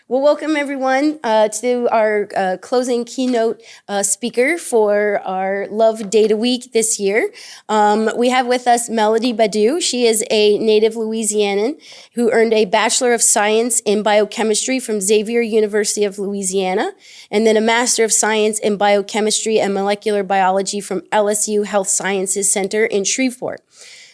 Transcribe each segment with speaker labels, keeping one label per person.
Speaker 1: Well, welcome everyone to our closing keynote speaker for our Love Data Week this year. We have with us Melody Baddoo. She is a native Louisianan who earned a Bachelor of Science in Biochemistry from Xavier University of Louisiana, and then a Master of Science in Biochemistry and Molecular Biology from LSU Health Sciences Center in Shreveport.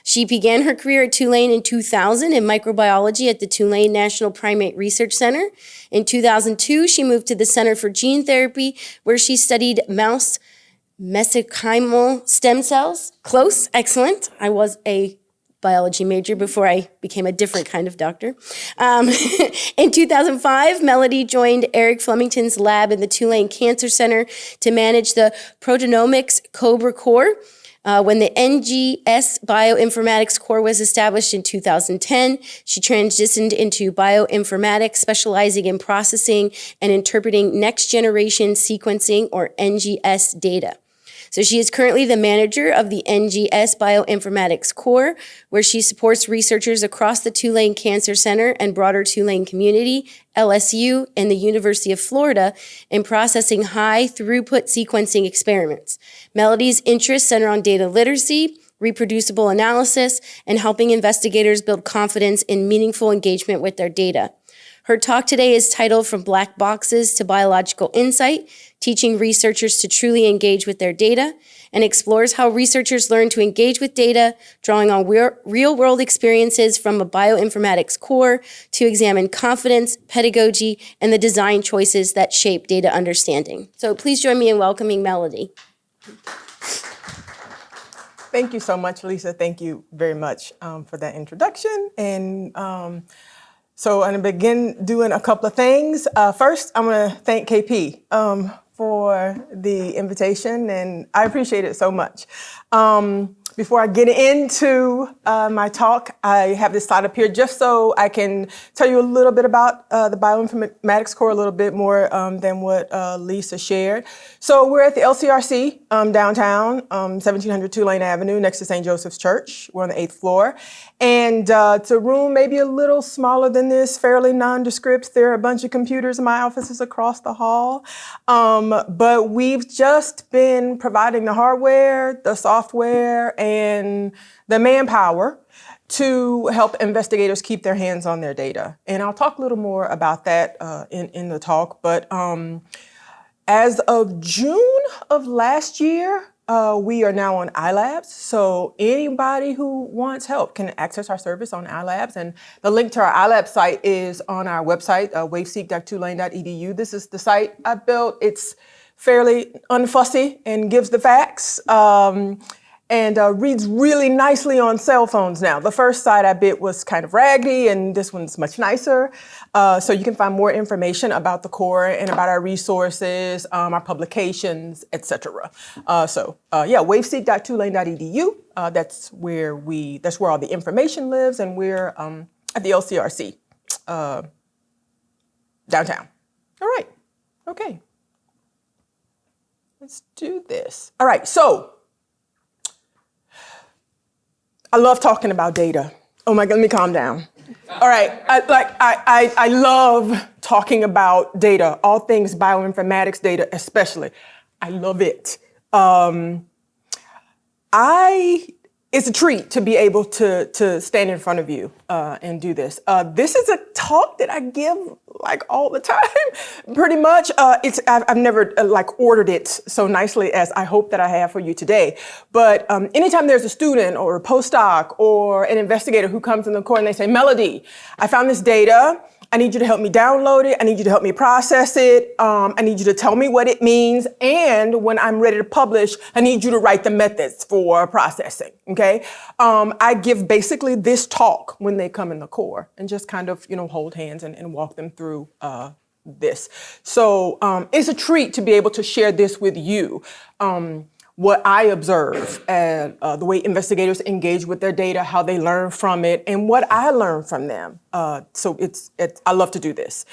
Speaker 1: She began her career at Tulane in 2000 in microbiology at the Tulane National Primate Research Center. In 2002, she moved to the Center for Gene Therapy, where she studied mouse mesenchymal stem cells. Close, excellent. I was a biology major before I became a different kind of doctor. In 2005, Melody joined Eric Flemington's lab in the Tulane Cancer Center to manage the proteomics COBRA core. When the NGS Bioinformatics core was established in 2010, she transitioned into bioinformatics, specializing in processing and interpreting next-generation sequencing, or NGS, data. So she is currently the manager of the NGS Bioinformatics core, where she supports researchers across the Tulane Cancer Center and broader Tulane community, LSU, and the University of Florida in processing high-throughput sequencing experiments. Melody's interests center on data literacy, reproducible analysis, and helping investigators build confidence in meaningful engagement with their data. Her talk today is titled From Black Boxes to Biological Insight, Teaching Researchers to Truly Engage with Their Data, and explores how researchers learn to engage with data, drawing on real-world experiences from a bioinformatics core to examine confidence, pedagogy, and the design choices that shape data understanding. So please join me in welcoming Melody.
Speaker 2: Thank you so much, Lisa. Thank you very much for that introduction. And so I'm going to begin doing a couple of things. First, I'm going to thank KP for the invitation, and I appreciate it so much. Before I get into my talk, I have this slide up here just so I can tell you a little bit about the bioinformatics core, a little bit more than what Lisa shared. So we're at the LCRC downtown, 1700 Tulane Avenue, next to St. Joseph's Church. We're on the 8th floor. And it's a room maybe a little smaller than this, fairly nondescript. There are a bunch of computers in my offices across the hall. But we've just been providing the hardware, the software, and the manpower to help investigators keep their hands on their data. And I'll talk a little more about that in the talk. But as of June of last year, we are now on iLabs. So anybody who wants help can access our service on iLabs. And the link to our iLabs site is on our website, waveseek.tulane.edu. This is the site I built. It's fairly unfussy and gives the facts. And reads really nicely on cell phones now. The first site I built was kind of raggedy, and this one's much nicer. So you can find more information about the core and about our resources, our publications, etc. waveseek.tulane.edu. That's where all the information lives, and we're at the LCRC downtown. All right, okay. Let's do this. All right, so I love talking about data. Oh my God, let me calm down. All right, I love talking about data, all things bioinformatics data especially. I love it. It's a treat to be able to stand in front of you and do this. This is a talk that I give like all the time, pretty much. I've never ordered it so nicely as I hope that I have for you today. But anytime there's a student or a postdoc or an investigator who comes in the core and they say, Melody, I found this data. I need you to help me download it. I need you to help me process it. I need you to tell me what it means. And when I'm ready to publish, I need you to write the methods for processing, okay? I give basically this talk when they come in the core and just kind of, hold hands and walk them through this. So it's a treat to be able to share this with you. What I observe and the way investigators engage with their data, how they learn from it, and what I learn from them. So I love to do this.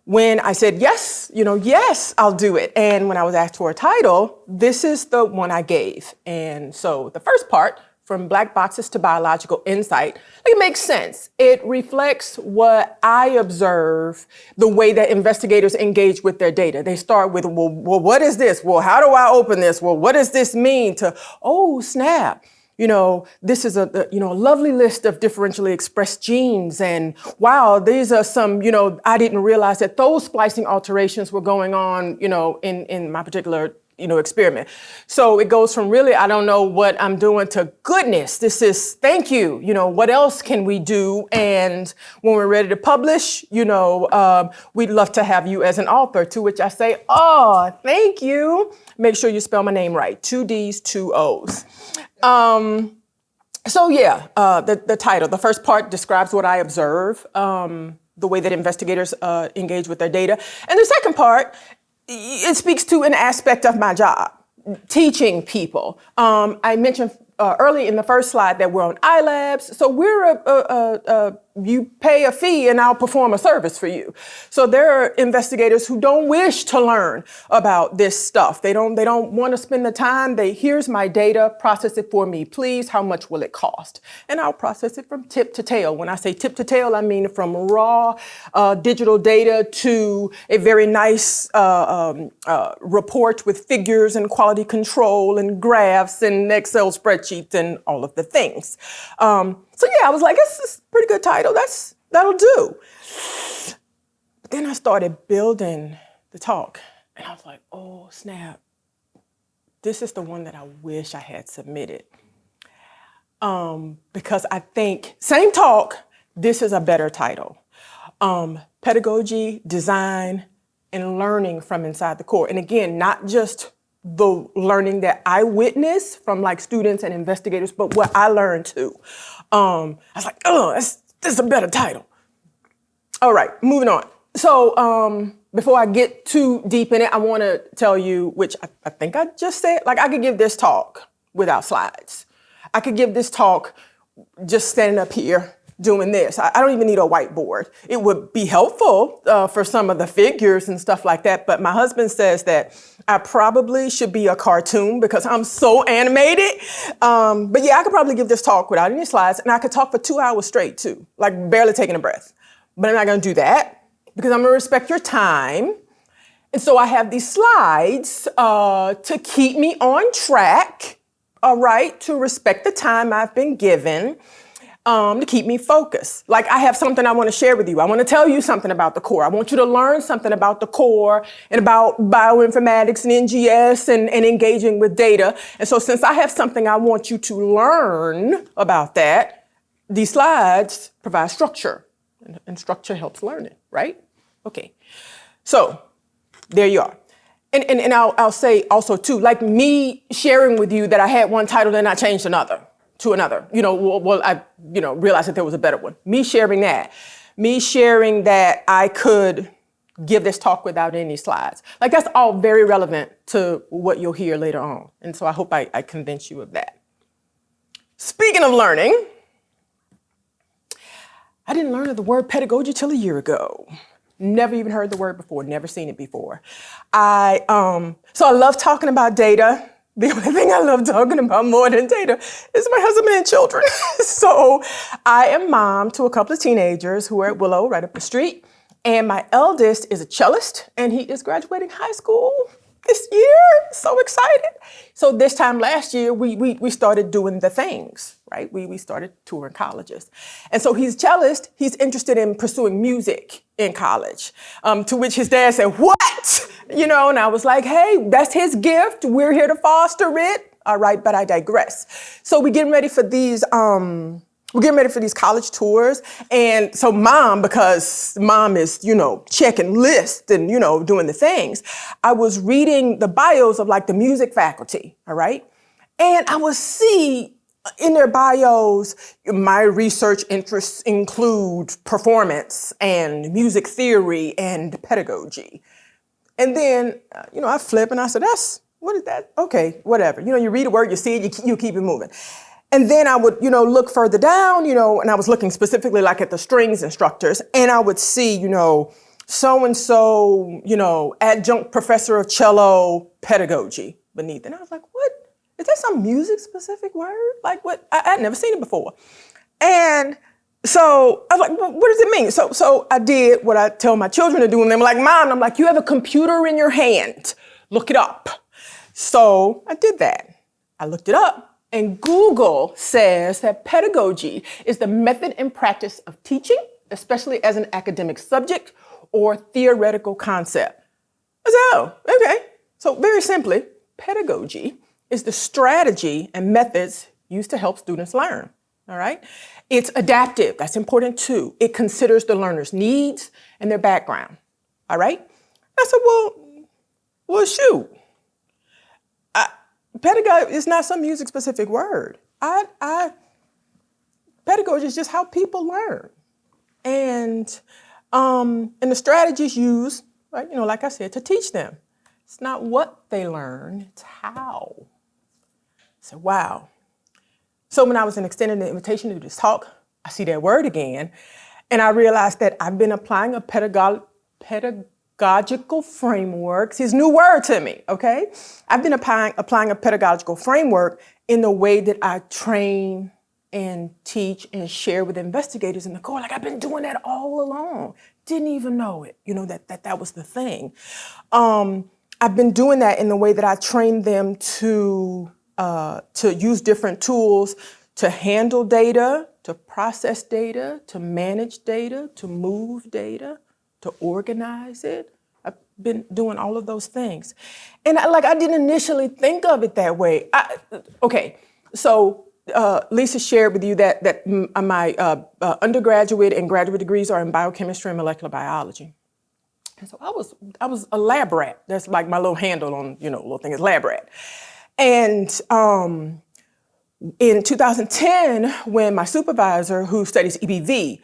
Speaker 2: When I said yes, yes, I'll do it. And when I was asked for a title, this is the one I gave. And so the first part from black boxes to biological insight. It makes sense. It reflects what I observe, the way that investigators engage with their data. They start with, well, what is this? Well, how do I open this? Well, what does this mean? To, oh, snap. This is a lovely list of differentially expressed genes. And wow, these are some, I didn't realize that those splicing alterations were going on, in my particular experiment. So it goes from really, I don't know what I'm doing, to goodness, this is, thank you. What else can we do? And when we're ready to publish, we'd love to have you as an author, to which I say, oh, thank you. Make sure you spell my name right. 2 D's, 2 O's. The title, the first part describes what I observe, the way that investigators engage with their data. And the second part, it speaks to an aspect of my job, teaching people. I mentioned early in the first slide that we're on iLabs. So we're you pay a fee and I'll perform a service for you. So there are investigators who don't wish to learn about this stuff. They don't want to spend the time. Here's my data, process it for me, please. How much will it cost? And I'll process it from tip to tail. When I say tip to tail, I mean from raw digital data to a very nice report with figures and quality control and graphs and Excel spreadsheets and all of the things. I was like, this is a pretty good title. That'll do. But then I started building the talk, and I was like, oh, snap. This is the one that I wish I had submitted. Because I think, same talk, this is a better title. Pedagogy, design, and learning from inside the core. And again, not just the learning that I witness from like students and investigators, but what I learned too. I was like, oh, this is a better title. All right, moving on. So before I get too deep in it, I want to tell you, which I think I just said, like I could give this talk without slides. I could give this talk just standing up here doing this. I don't even need a whiteboard. It would be helpful for some of the figures and stuff like that. But my husband says that I probably should be a cartoon because I'm so animated. But yeah, I could probably give this talk without any slides, and I could talk for 2 hours straight too, like barely taking a breath. But I'm not going to do that because I'm going to respect your time. And so I have these slides to keep me on track, all right, to respect the time I've been given. To keep me focused. Like I have something I want to share with you. I want to tell you something about the core. I want you to learn something about the core and about bioinformatics and NGS and engaging with data. And so since I have something I want you to learn about that, these slides provide structure. And structure helps learning, right? Okay. So there you are. And I'll say also too, like me sharing with you that I had one title and I changed another. To another, I realized that there was a better one. Me sharing that I could give this talk without any slides. Like that's all very relevant to what you'll hear later on. And so I hope I convince you of that. Speaking of learning, I didn't learn the word pedagogy till a year ago. Never even heard the word before, never seen it before. So I love talking about data. The only thing I love talking about more than data is my husband and children. So I am mom to a couple of teenagers who are at Willow right up the street. And my eldest is a cellist and he is graduating high school this year. So excited. So this time last year, we started doing the things, right? We started touring colleges. And so he's a cellist. He's interested in pursuing music in college, to which his dad said, what? And I was like, hey, that's his gift. We're here to foster it. All right, but I digress. So we're getting ready for these college tours. And so because mom is, checking lists and, doing the things, I was reading the bios of like the music faculty, all right? And I would see in their bios, my research interests include performance and music theory and pedagogy. And then, I flip and I said, what is that? Okay, whatever. You read a word, you see it, you keep it moving. And then I would, look further down, and I was looking specifically like at the strings instructors, and I would see, so-and-so, adjunct professor of cello pedagogy beneath. And I was like, what? Is that some music specific word? Like what? I'd never seen it before. And so I was like, well, what does it mean? So I did what I tell my children to do, and they were like, Mom, I'm like, you have a computer in your hand. Look it up. So I did that. I looked it up, and Google says that pedagogy is the method and practice of teaching, especially as an academic subject or theoretical concept. I said, oh, okay. So very simply, pedagogy is the strategy and methods used to help students learn, all right? It's adaptive, that's important too. It considers the learner's needs and their background, all right? I said, well, shoot. Pedagogy is not some music-specific word. Pedagogy is just how people learn. And the strategies used, right, like I said, to teach them. It's not what they learn, it's how. So, wow. So when I was extending the invitation to do this talk, I see that word again, and I realized that I've been applying a pedagogical framework. See, it's a new word to me, okay? I've been applying a pedagogical framework in the way that I train and teach and share with investigators in the core. Like I've been doing that all along. Didn't even know it, that was the thing. I've been doing that in the way that I train them to use different tools to handle data, to process data, to manage data, to move data, to organize it. I've been doing all of those things. And I didn't initially think of it that way. So Lisa shared with you that my undergraduate and graduate degrees are in biochemistry and molecular biology. And so I was a lab rat. That's like my little handle on, little thing is lab rat. And in 2010, when my supervisor, who studies EBV,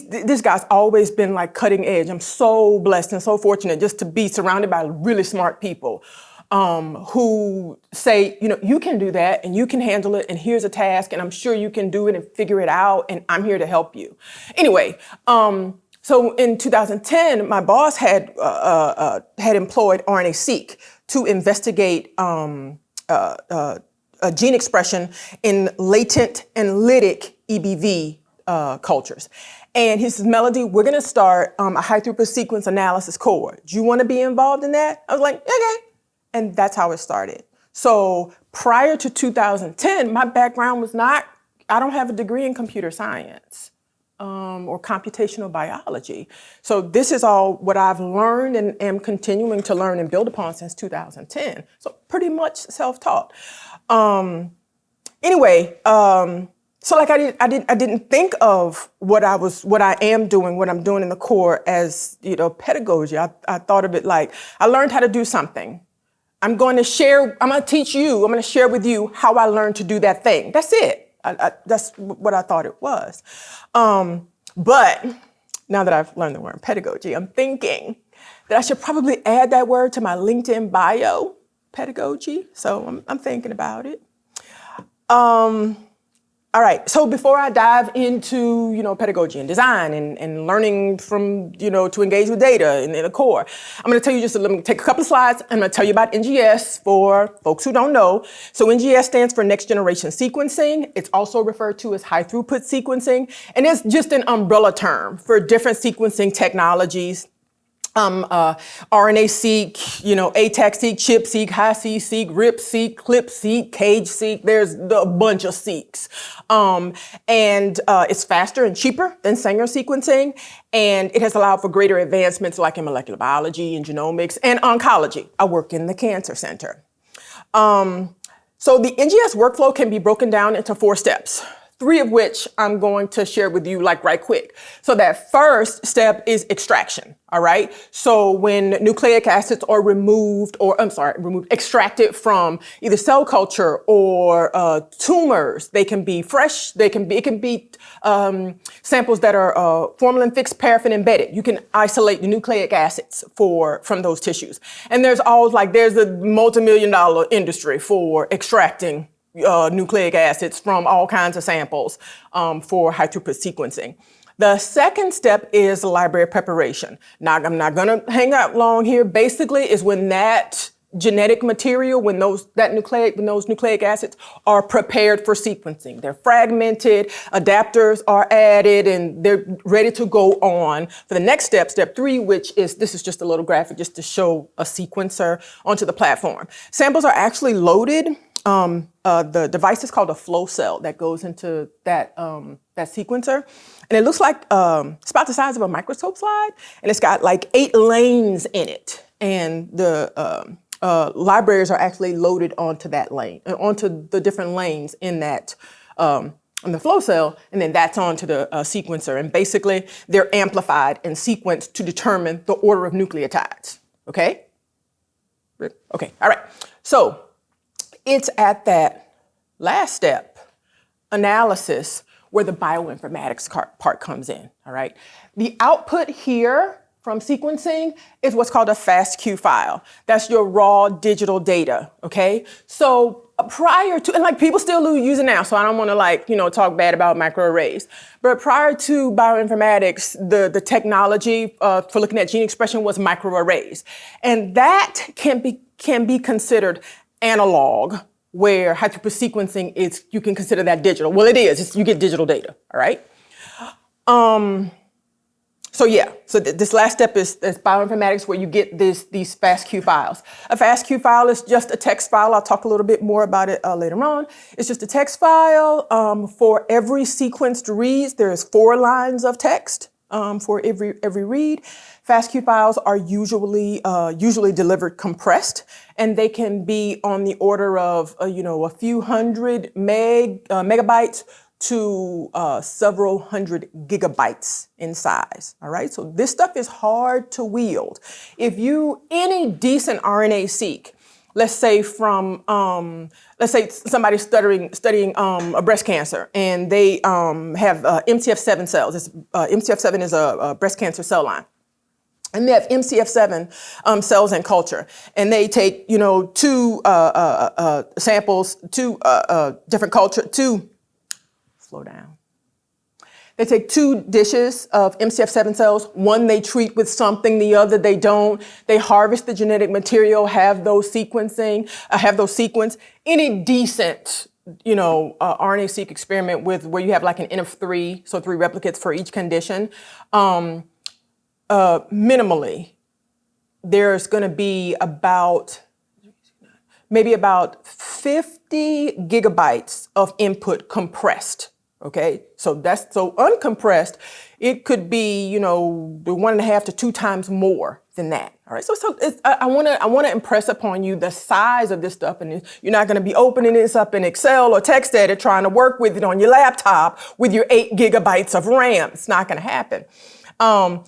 Speaker 2: this guy's always been like cutting edge. I'm so blessed and so fortunate just to be surrounded by really smart people who say, you can do that and you can handle it and here's a task and I'm sure you can do it and figure it out and I'm here to help you. Anyway, so in 2010, my boss had employed RNA-seq to investigate gene expression in latent and lytic EBV cultures. And he says, Melody, we're going to start a high-throughput sequence analysis core. Do you want to be involved in that? I was like, okay. And that's how it started. So prior to 2010, my background was I don't have a degree in computer science or computational biology. So this is all what I've learned and am continuing to learn and build upon since 2010. So pretty much self-taught. So like I didn't think of what I am doing, what I'm doing in the core as, pedagogy. I thought of it like I learned how to do something. I'm going to teach you, I'm going to share with you how I learned to do that thing. That's it. That's what I thought it was. But now that I've learned the word pedagogy, I'm thinking that I should probably add that word to my LinkedIn bio, pedagogy. So I'm thinking about it. All right, so before I dive into, pedagogy and design and learning from, to engage with data in the core, I'm gonna tell you let me take a couple of slides. I'm gonna tell you about NGS for folks who don't know. So NGS stands for Next Generation Sequencing. It's also referred to as high-throughput sequencing. And it's just an umbrella term for different sequencing technologies. RNA-seq, ATAC-seq, ChIP-seq, Hi-C-seq, RIP-seq, CLIP-seq, CAIDS-seq. There's a bunch of seqs. It's faster and cheaper than Sanger sequencing, and it has allowed for greater advancements like in molecular biology and genomics and oncology. I work in the cancer center. So the NGS workflow can be broken down into 4 steps. 3 of which I'm going to share with you right quick. So that first step is extraction, all right? So when nucleic acids are extracted from either cell culture or tumors, they can be fresh, it can be samples that are formalin fixed, paraffin embedded. You can isolate the nucleic acids from those tissues. And there's a multi-million-dollar industry for extracting nucleic acids from all kinds of samples for high-throughput sequencing. The second step is library preparation. Now, I'm not going to hang out long here. Basically, is when that genetic material when those nucleic acids are prepared for sequencing. They're fragmented, adapters are added, and they're ready to go on for the next step, step 3, which is, this is just a little graphic just to show a sequencer onto the platform. Samples are actually loaded. The device is called a flow cell that goes into that sequencer. And it looks like it's about the size of a microscope slide, and it's got like 8 lanes in it. And the libraries are actually loaded onto that lane, onto the different lanes in that on the flow cell, and then that's onto the sequencer. And basically, they're amplified and sequenced to determine the order of nucleotides. Okay? Okay, all right. So it's at that last step, analysis, where the bioinformatics part comes in, all right? The output here from sequencing is what's called a FASTQ file. That's your raw digital data, okay? So prior to, and like people still use it now, so I don't wanna talk bad about microarrays, but prior to bioinformatics, the technology for looking at gene expression was microarrays. And that can be considered analog, where high-throughput sequencing is, you can consider that digital. Well, it is, you get digital data, all right? So this last step is bioinformatics, where you get these FASTQ files. A FASTQ file is just a text file. I'll talk a little bit more about it later on. It's just a text file. For every sequenced reads, there's 4 lines of text for every read. FASTQ files are usually delivered compressed, and they can be on the order of a few hundred megabytes to several hundred gigabytes in size. All right, so this stuff is hard to wield. If any decent RNA-seq, let's say from somebody's studying a breast cancer, and they have MCF7 cells. MCF7 is a breast cancer cell line. And they have MCF7 cells in culture, and they take 2 samples, 2 different culture, slow down. They take 2 dishes of MCF7 cells. One they treat with something, the other they don't. They harvest the genetic material, have those sequenced. Any decent RNA-seq experiment where you have like an N of 3, so 3 replicates for each condition. Minimally, there's going to be maybe about 50 gigabytes of input compressed. Okay, so uncompressed, it could be 1.5 to 2 times more than that. All right, so I want to impress upon you the size of this stuff, and you're not going to be opening this up in Excel or TextEdit trying to work with it on your laptop with your 8 gigabytes of RAM. It's not going to happen.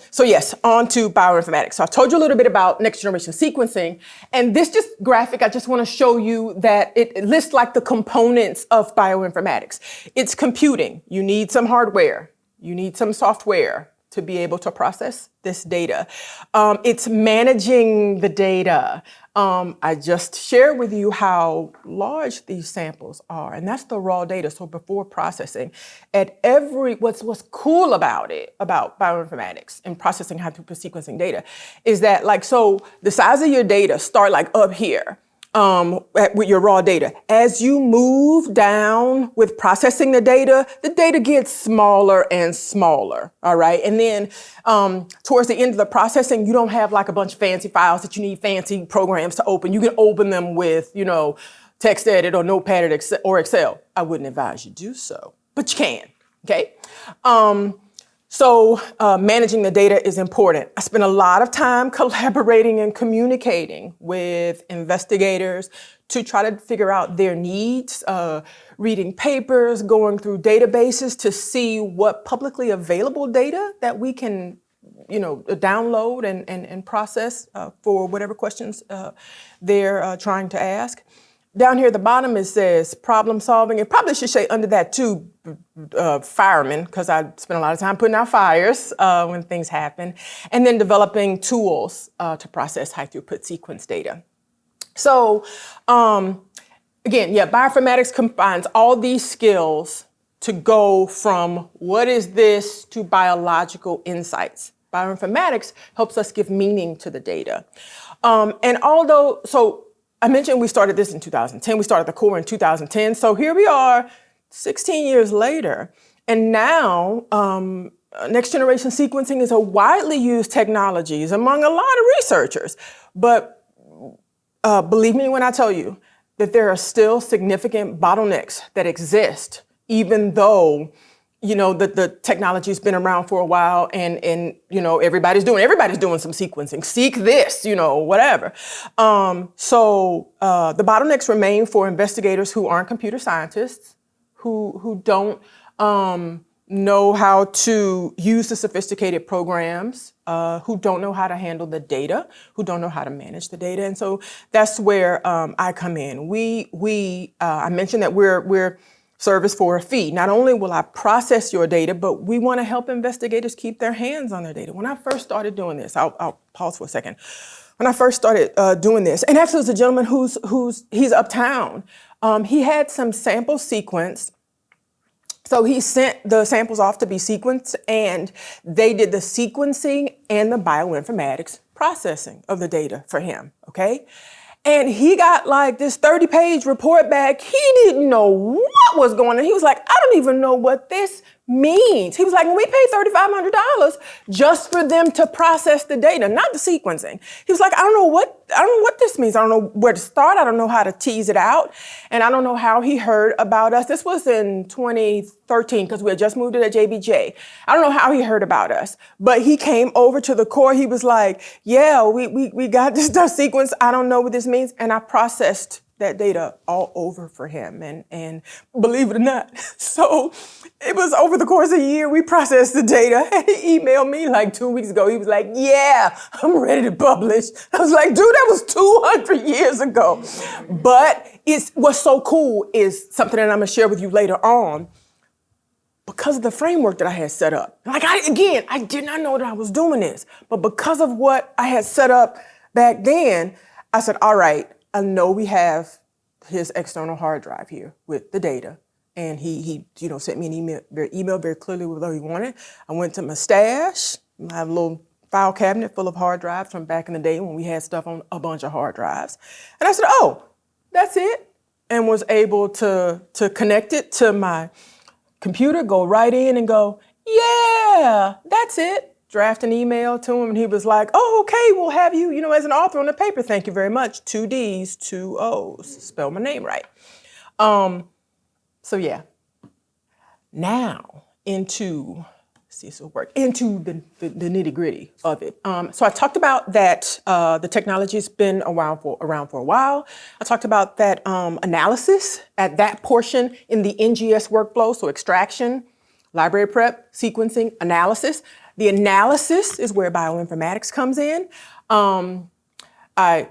Speaker 2: So yes, on to bioinformatics. So I told you a little bit about next generation sequencing, and this graphic, I just want to show you that it lists like the components of bioinformatics. It's computing. You need some hardware. You need some software to be able to process this data. It's managing the data. I just shared with you how large these samples are, and that's the raw data. So before processing, what's cool about bioinformatics and processing high-throughput sequencing data is that the size of your data start up here. With your raw data. As you move down with processing the data gets smaller and smaller, all right? And then towards the end of the processing, you don't have like a bunch of fancy files that you need fancy programs to open. You can open them with, TextEdit or Notepad or Excel. I wouldn't advise you do so, but you can, okay? So managing the data is important. I spent a lot of time collaborating and communicating with investigators to try to figure out their needs, reading papers, going through databases to see what publicly available data that we can download and process for whatever questions they're trying to ask. Down here at the bottom, it says problem solving. It probably should say under that too, firemen, because I spent a lot of time putting out fires when things happen, and then developing tools to process high throughput sequence data. So again, bioinformatics combines all these skills to go from what is this to biological insights. Bioinformatics helps us give meaning to the data. I mentioned we started this in 2010. We started the core in 2010. So here we are 16 years later. And now next generation sequencing is a widely used technology among a lot of researchers. But believe me when I tell you that there are still significant bottlenecks that exist, even though the technology's been around for a while and everybody's doing some sequencing. Seek this, whatever. So the bottlenecks remain for investigators who aren't computer scientists, who don't know how to use the sophisticated programs, who don't know how to handle the data, who don't know how to manage the data. And so that's where I come in. I mentioned that we're service for a fee. Not only will I process your data, but we want to help investigators keep their hands on their data. When I first started doing this, I'll pause for a second. When I first started doing this, and actually there's a gentleman he's uptown. He had some sample sequenced. So he sent the samples off to be sequenced, and they did the sequencing and the bioinformatics processing of the data for him, okay? And he got like this 30-page report back. He didn't know what was going on. He was like, I don't even know what this means. He was like, we paid $3,500 just for them to process the data, not the sequencing. He was like, I don't know what this means. I don't know where to start. I don't know how to tease it out. And I don't know how he heard about us. This was in 2013 because we had just moved to the JBJ. I don't know how he heard about us, but he came over to the core. He was like, yeah, we got this stuff sequenced. I don't know what this means. And I processed that data all over for him. And believe it or not, so it was over the course of a year, we processed the data. And he emailed me like 2 weeks ago. He was like, yeah, I'm ready to publish. I was like, dude, that was 200 years ago. But what's so cool is something that I'm gonna share with you later on. Because of the framework that I had set up. Like I did not know that I was doing this, but because of what I had set up back then, I said, all right, I know we have his external hard drive here with the data. And he sent me an email very clearly with what he wanted. I went to my stash. I have a little file cabinet full of hard drives from back in the day when we had stuff on a bunch of hard drives. And I said, oh, that's it. And was able to connect it to my computer, go right in and go, yeah, that's it. Draft an email to him, and he was like, oh, okay, we'll have you, as an author on the paper. Thank you very much. 2 Ds, 2 Os. Spell my name right. So yeah. Now into the nitty gritty of it. So I talked about that the technology's been around for a while. I talked about that analysis at that portion in the NGS workflow, so extraction, library prep, sequencing, analysis. The analysis is where bioinformatics comes in. I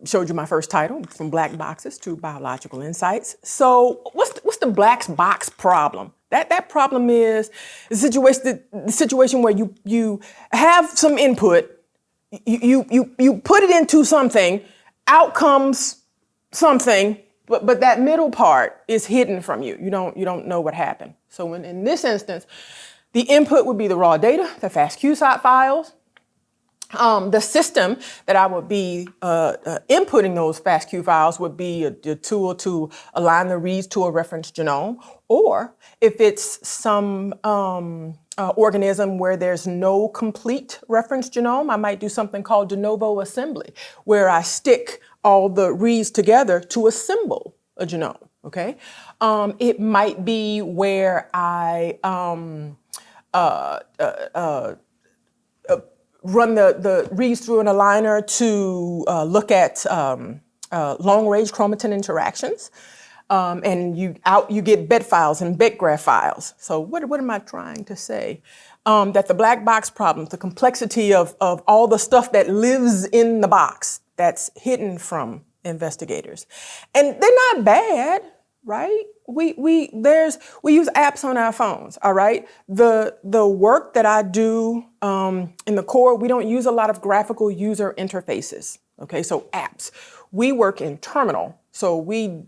Speaker 2: showed you my first title, from black boxes to biological insights. So what's the black box problem? That problem is the situation where you have some input, you put it into something, out comes something, but that middle part is hidden from you. You don't know what happened. So in this instance, the input would be the raw data, the FASTQ files. The system that I would be inputting those FASTQ files would be a tool to align the reads to a reference genome, or if it's some organism where there's no complete reference genome, I might do something called de novo assembly, where I stick all the reads together to assemble a genome, okay? It might be where I run the reads through an aligner to look at long-range chromatin interactions, and you get bed files and bed graph files. So what am I trying to say? That the black box problem, the complexity of all the stuff that lives in the box that's hidden from investigators, and they're not bad, right? We use apps on our phones, all right? The work that I do in the core, we don't use a lot of graphical user interfaces, okay? So apps. We work in terminal, so we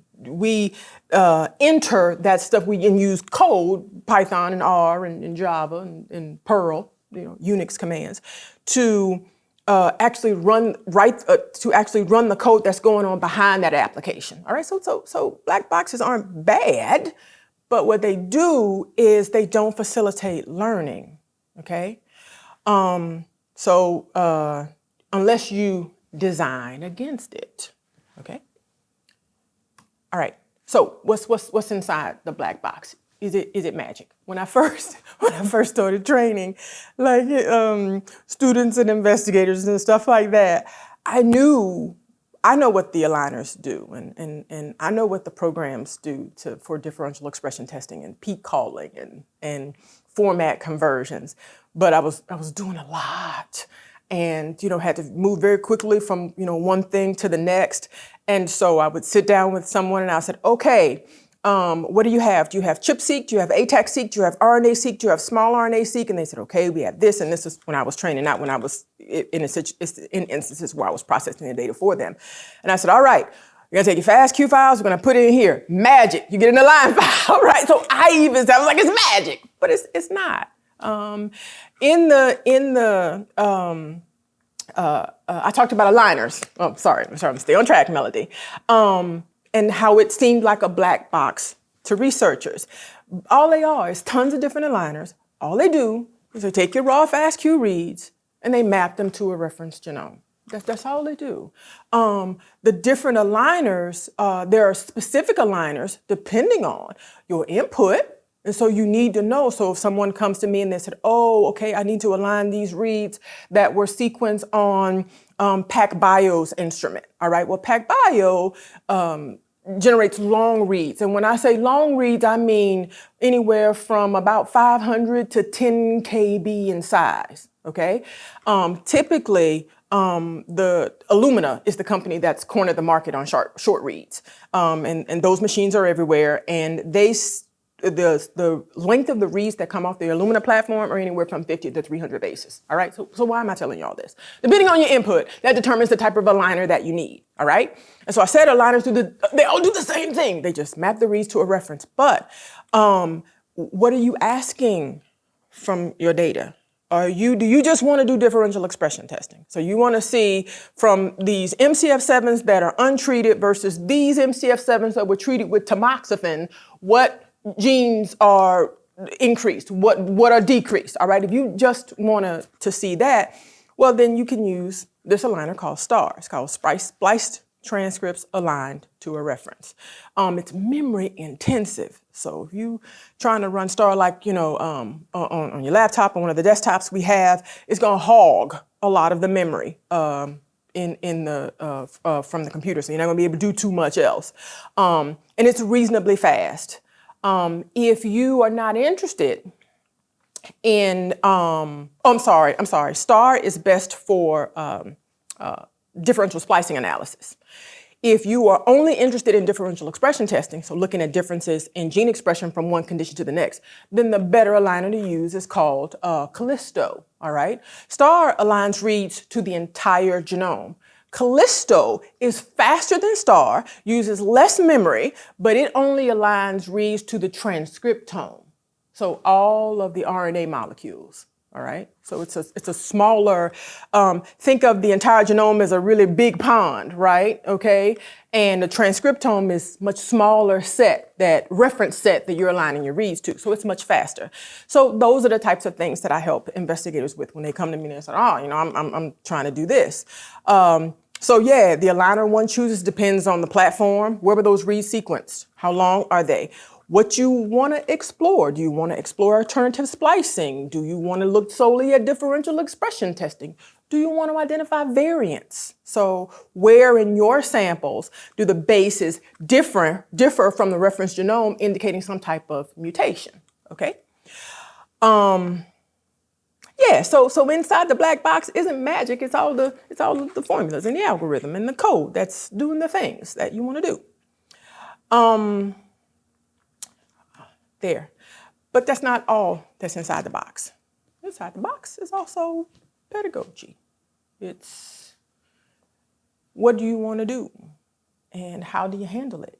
Speaker 2: enter that stuff. We can use code, Python and R and Java and Perl, Unix commands, to actually run the code that's going on behind that application. All right, so black boxes aren't bad, but what they do is they don't facilitate learning. Okay, unless you design against it. Okay. All right. So what's inside the black box? Is it magic? When I first started training, like students and investigators and stuff like that, I know what the aligners do, and I know what the programs do for differential expression testing and peak calling and format conversions. But I was doing a lot, and had to move very quickly from one thing to the next. And so I would sit down with someone and I said, okay, what do you have? Do you have ChIP-seq? Do you have ATAC-seq? Do you have RNA-seq? Do you have small RNA-seq? And they said, okay, we have this. And this is when I was training, not when I was in instances where I was processing the data for them. And I said, all right, you're gonna take your FASTQ files, we're gonna put it in here. Magic, you get an align file, right? So I was like, it's magic, but it's not. I talked about aligners. Oh, sorry, I'm trying to stay on track, Melody. And how it seemed like a black box to researchers. All they are is tons of different aligners. All they do is they take your raw FASTQ reads and they map them to a reference genome. That's all they do. The different aligners, there are specific aligners depending on your input. And so you need to know. So if someone comes to me and they said, oh, okay, I need to align these reads that were sequenced on PacBio's instrument. All right, well, PacBio generates long reads. And when I say long reads, I mean anywhere from about 500 to 10 KB in size. Okay, typically, the Illumina is the company that's cornered the market on short reads. And those machines are everywhere. And the length of the reads that come off the Illumina platform are anywhere from 50 to 300 bases. All right, so why am I telling you all this? Depending on your input, that determines the type of aligner that you need. All right, and so I said aligners they all do the same thing. They just map the reads to a reference. But what are you asking from your data? Do you just want to do differential expression testing? So you want to see from these MCF7s that are untreated versus these MCF7s that were treated with tamoxifen, what genes are increased, what are decreased, all right? If you just want to see that, well, then you can use this aligner called STAR. It's called Spliced Transcripts Aligned to a Reference. It's memory intensive. So if you trying to run STAR like, on your laptop or one of the desktops we have, it's gonna hog a lot of the memory from the computer. So you're not gonna be able to do too much else. And it's reasonably fast. If you are not interested in, I'm sorry, STAR is best for differential splicing analysis. If you are only interested in differential expression testing, so looking at differences in gene expression from one condition to the next, then the better aligner to use is called Callisto, all right? STAR aligns reads to the entire genome. Callisto is faster than STAR, uses less memory, but it only aligns reads to the transcriptome. So all of the RNA molecules, all right? So it's a smaller, think of the entire genome as a really big pond, right? Okay? And the transcriptome is much smaller that reference set that you're aligning your reads to. So it's much faster. So those are the types of things that I help investigators with when they come to me and they say, I'm trying to do this. So yeah, the aligner one chooses depends on the platform. Where were those reads sequenced? How long are they? What you want to explore. Do you want to explore alternative splicing? Do you want to look solely at differential expression testing? Do you want to identify variants? So where in your samples do the bases differ from the reference genome, indicating some type of mutation? Okay. Yeah, so inside the black box isn't magic. It's all the formulas and the algorithm and the code that's doing the things that you want to do. There. But that's not all that's inside the box. Inside the box is also pedagogy. It's what do you want to do and how do you handle it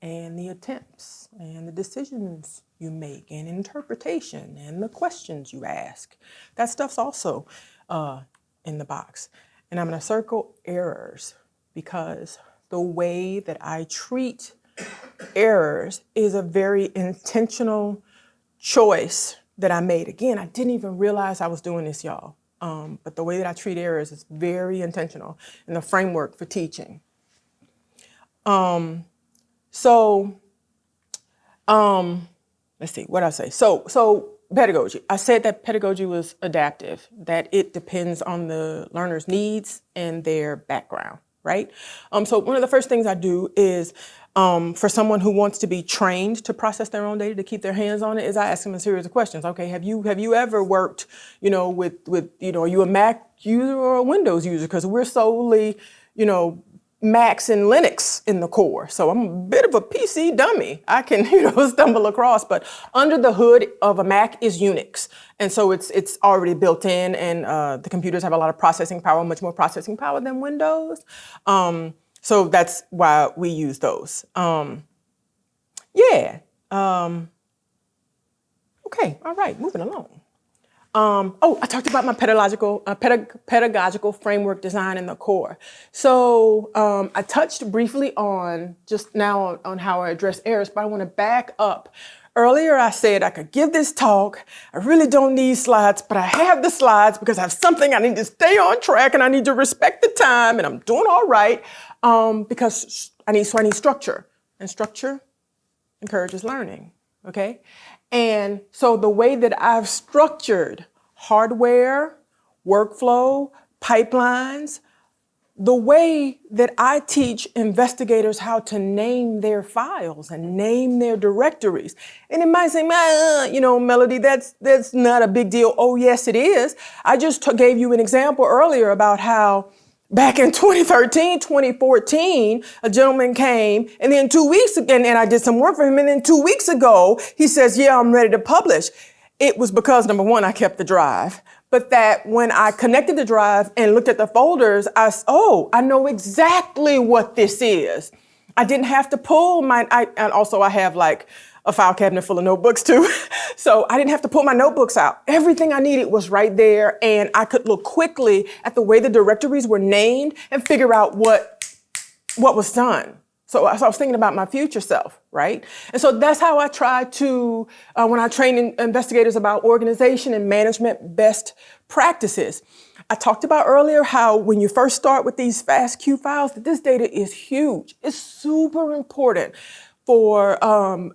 Speaker 2: and the attempts and the decisions you make and interpretation and the questions you ask. That stuff's also in the box. And I'm going to circle errors because the way that I treat errors is a very intentional choice that I made. Again, I didn't even realize I was doing this, y'all. But the way that I treat errors is very intentional in the framework for teaching. Let's see, what did I say? So pedagogy. I said that pedagogy was adaptive, that it depends on the learner's needs and their background, right? So one of the first things I do is, for someone who wants to be trained to process their own data, to keep their hands on it, is I ask them a series of questions. Okay, have you ever worked, with are you a Mac user or a Windows user? Because we're solely, Macs and Linux in the core. So I'm a bit of a PC dummy. I can, stumble across, but under the hood of a Mac is Unix. And so it's already built in, and the computers have a lot of processing power, much more processing power than Windows. So that's why we use those. Okay, all right, moving along. I talked about my pedagogical framework design in the core. So I touched briefly on just now on how I address errors, but I want to back up. Earlier I said I could give this talk. I really don't need slides, but I have the slides because I have something I need to stay on track and I need to respect the time, and I'm doing all right because I need structure, and structure encourages learning, okay? And so the way that I've structured hardware, workflow, pipelines, the way that I teach investigators how to name their files and name their directories. And it might say, Melody, that's not a big deal. Oh, yes, it is. I just gave you an example earlier about how back in 2013, 2014, a gentleman came, and then 2 weeks ago, and I did some work for him, and then 2 weeks ago, he says, yeah, I'm ready to publish. It was because, number one, I kept the drive, but that when I connected the drive and looked at the folders, I know exactly what this is. I didn't have to pull and also I have like a file cabinet full of notebooks too. So I didn't have to pull my notebooks out. Everything I needed was right there, and I could look quickly at the way the directories were named and figure out what was done. So I was thinking about my future self, right? And so that's how I try to, when I train investigators about organization and management best practices. I talked about earlier how when you first start with these FASTQ files, that this data is huge. It's super important for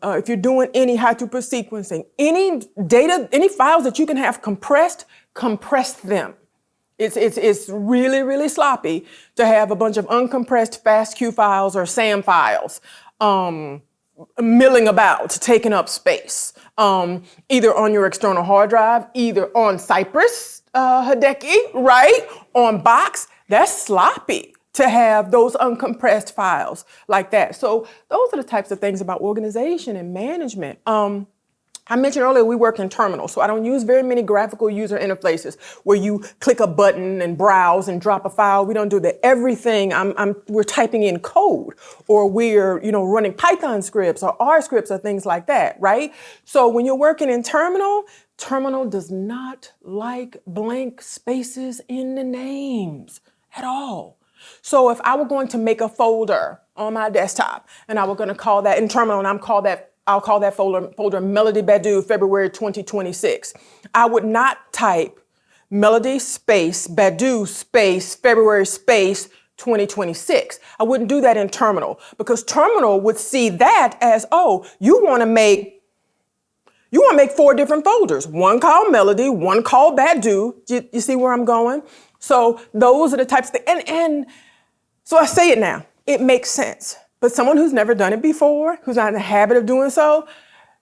Speaker 2: if you're doing any high-throughput sequencing. Any data, any files that you can have compressed, compress them. It's really, really sloppy to have a bunch of uncompressed FASTQ files or SAM files milling about, taking up space, either on your external hard drive, either on Cypress, Hideki, right, on Box. That's sloppy to have those uncompressed files like that. So those are the types of things about organization and management. I mentioned earlier we work in terminal, so I don't use very many graphical user interfaces where you click a button and browse and drop a file. We don't do that. Everything we're typing in code, or we're running Python scripts or R scripts or things like that, right? So when you're working in terminal does not like blank spaces in the names at all. So if I were going to make a folder on my desktop and I were going to call that in terminal, and I'll call that folder Melody Baddoo, February 2026. I would not type Melody space Baddoo space February space 2026. I wouldn't do that in terminal, because terminal would see that as, you want to make 4 different folders. One called Melody, one called Baddoo. You see where I'm going? So those are the types of things. And so I say it now. It makes sense. But someone who's never done it before, who's not in the habit of doing so,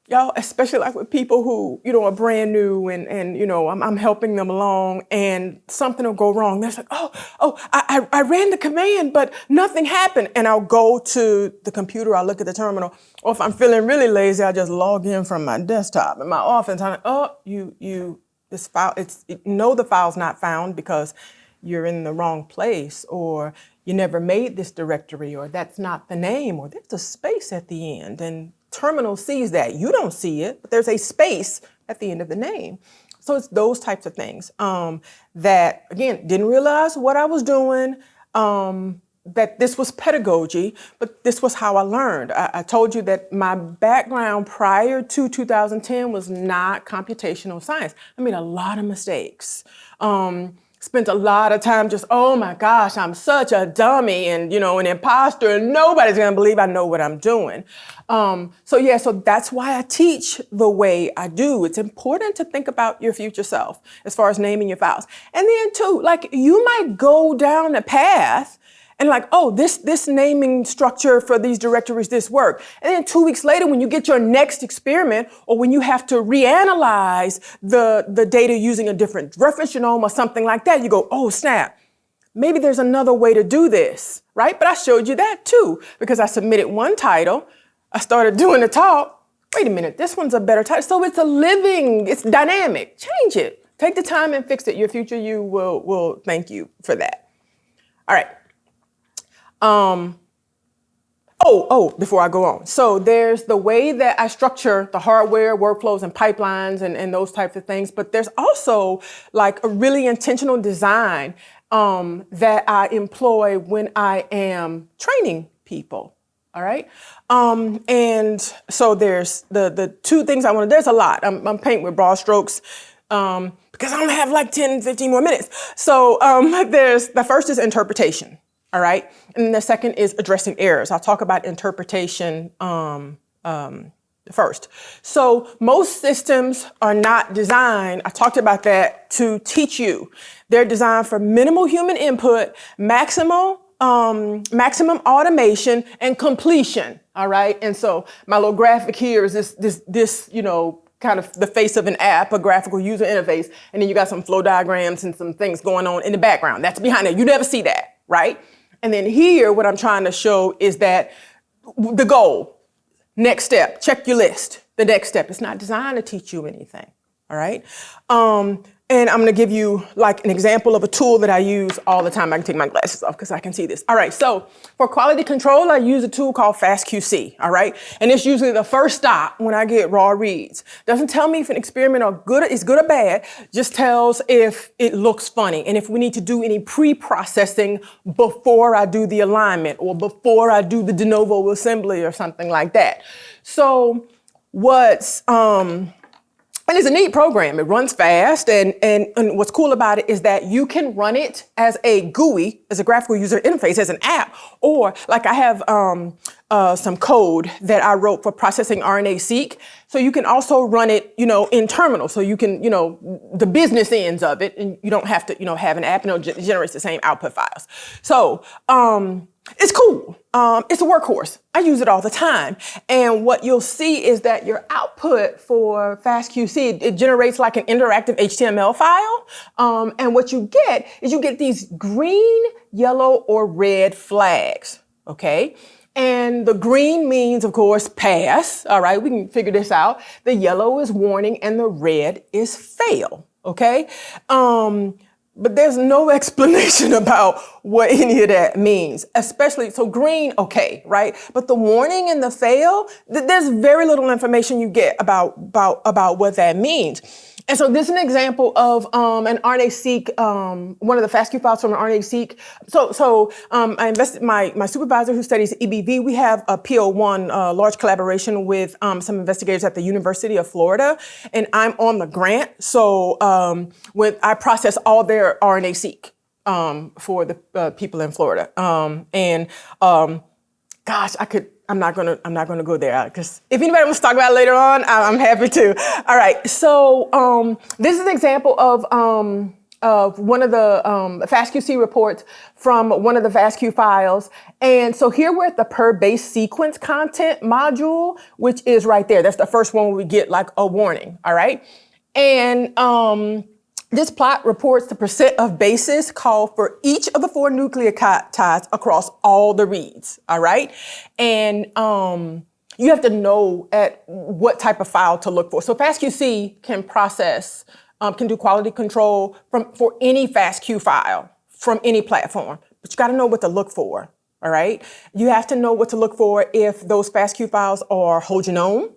Speaker 2: y'all, especially like with people who, are brand new and I'm helping them along and something will go wrong. They're like, I ran the command, but nothing happened. And I'll go to the computer, I'll look at the terminal. Or if I'm feeling really lazy, I'll just log in from my desktop in my office. I'm like, this file, the file's not found because you're in the wrong place, or you never made this directory, or that's not the name, or there's a space at the end. And terminal sees that. You don't see it, but there's a space at the end of the name. So it's those types of things that, again, didn't realize what I was doing, that this was pedagogy, but this was how I learned. I told you that my background prior to 2010 was not computational science. I made a lot of mistakes. Spent a lot of time just, oh my gosh, I'm such a dummy and, an imposter, and nobody's gonna believe I know what I'm doing. So that's why I teach the way I do. It's important to think about your future self as far as naming your files. And then too, you might go down a path and this naming structure for these directories, this work. And then 2 weeks later, when you get your next experiment, or when you have to reanalyze the data using a different reference genome or something like that, you go, oh snap, maybe there's another way to do this, right? But I showed you that too, because I submitted one title, I started doing the talk, wait a minute, this one's a better title. So it's dynamic, change it. Take the time and fix it. Your future you will thank you for that. All right. Before I go on. So there's the way that I structure the hardware, workflows, and pipelines and those types of things. But there's also a really intentional design that I employ when I am training people. All right. And so there's the two things I want to, there's a lot. I'm painting with broad strokes because I don't have 10, 15 more minutes. So the first is interpretation. All right. And then the second is addressing errors. I'll talk about interpretation first. So most systems are not designed, I talked about that, to teach you. They're designed for minimal human input, maximum automation, and completion. All right. And so my little graphic here is this kind of the face of an app, a graphical user interface. And then you got some flow diagrams and some things going on in the background. That's behind it. You never see that, right? And then here, what I'm trying to show is that the goal, next step, check your list. The next step, it's not designed to teach you anything, all right? And I'm gonna give you an example of a tool that I use all the time. I can take my glasses off because I can see this. All right, so for quality control, I use a tool called FastQC, all right? And it's usually the first stop when I get raw reads. Doesn't tell me if an experiment is good or bad, just tells if it looks funny and if we need to do any pre-processing before I do the alignment or before I do the de novo assembly or something like that. So and it's a neat program. It runs fast, and what's cool about it is that you can run it as a GUI, as a graphical user interface, as an app, or I have some code that I wrote for processing RNA-seq. So you can also run it, in terminal. So you can, the business ends of it, and you don't have to, have an app, and it generates the same output files. So it's cool. It's a workhorse. I use it all the time. And what you'll see is that your output for FastQC, it generates an interactive HTML file. And what you get is these green, yellow, or red flags, okay? And the green means, of course, pass. All right, we can figure this out. The yellow is warning and the red is fail, okay? But there's no explanation about what any of that means, especially, so green, okay, right? But the warning and the fail, there's very little information you get about what that means. And so this is an example of an RNA-seq, one of the FASTQ files from an RNA-seq. So I invested, my supervisor who studies EBV, we have a PO1 large collaboration with some investigators at the University of Florida, and I'm on the grant. So when I process all their RNA-seq for the people in Florida. Gosh, I'm not gonna go there because if anybody wants to talk about it later on, I'm happy to. All right, so this is an example of one of the FastQC reports from one of the FastQ files. And so here we're at the per base sequence content module, which is right there. That's the first one where we get a warning, all right? And this plot reports the percent of bases called for each of the 4 nucleotides across all the reads, all right? And you have to know at what type of file to look for. So FastQC can process, can do quality control for any FastQ file from any platform, but you gotta know what to look for, all right? You have to know what to look for if those FastQ files are whole genome,